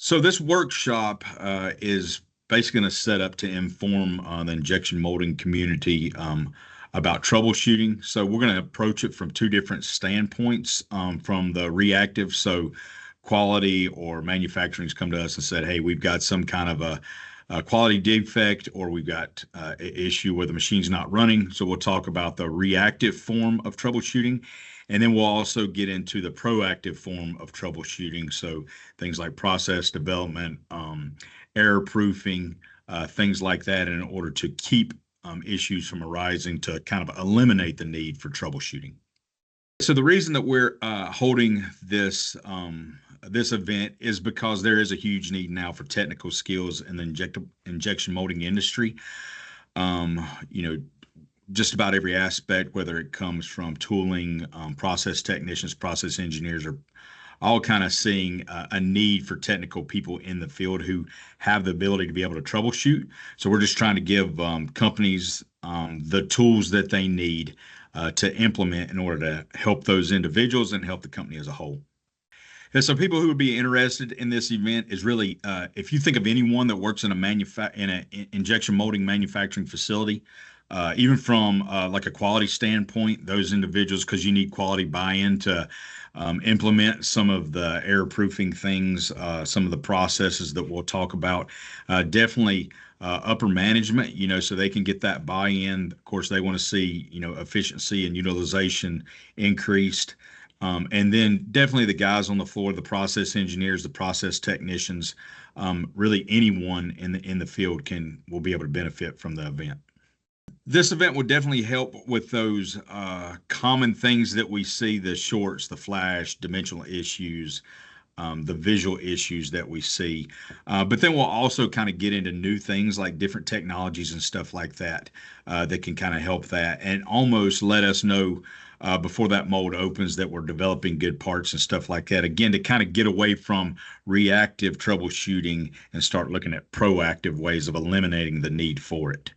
So this workshop is basically going to set up to inform the injection molding community about troubleshooting. So we're going to approach it from two different standpoints. From the reactive, so quality or manufacturing's come to us and said, "Hey, we've got some kind of a quality defect, or we've got an issue where the machine's not running." So we'll talk about the reactive form of troubleshooting. And then we'll also get into the proactive form of troubleshooting. So things like process development, error proofing, things like that, in order to keep issues from arising, to kind of eliminate the need for troubleshooting. So the reason that we're holding this event is because there is a huge need now for technical skills in the injection molding industry. Um, you know, just about every aspect, whether it comes from tooling, process technicians, process engineers, are all kind of seeing a need for technical people in the field who have the ability to be able to troubleshoot. So we're just trying to give companies the tools that they need to implement in order to help those individuals and help the company as a whole. And so people who would be interested in this event is really, if you think of anyone that works in an injection molding manufacturing facility, even from like a quality standpoint, those individuals, because you need quality buy-in to implement some of the error proofing things, some of the processes that we'll talk about. Definitely upper management, so they can get that buy-in. Of course, they want to see, efficiency and utilization increased. And then definitely the guys on the floor, the process engineers, the process technicians, really anyone in the field will be able to benefit from the event. This event will definitely help with those common things that we see: the shorts, the flash, dimensional issues, the visual issues that we see. But then we'll also kind of get into new things like different technologies and stuff like that that can kind of help that and almost let us know before that mold opens that we're developing good parts and stuff like that. Again, to kind of get away from reactive troubleshooting and start looking at proactive ways of eliminating the need for it.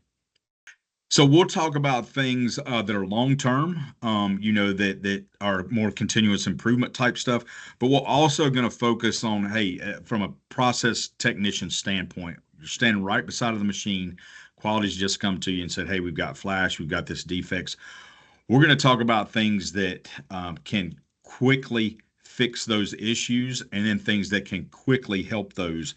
So we'll talk about things that are long term, that are more continuous improvement type stuff. But we're also going to focus on, hey, from a process technician standpoint, you're standing right beside of the machine. Quality's just come to you and said, "Hey, we've got flash, we've got this defects." We're going to talk about things that can quickly fix those issues, and then things that can quickly help those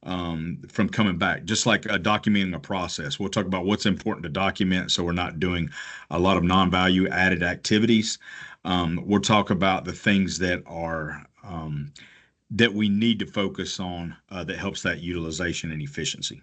from coming back, just like documenting a process. We'll talk about what's important to document so we're not doing a lot of non-value added activities. We'll talk about the things that are that we need to focus on that helps that utilization and efficiency.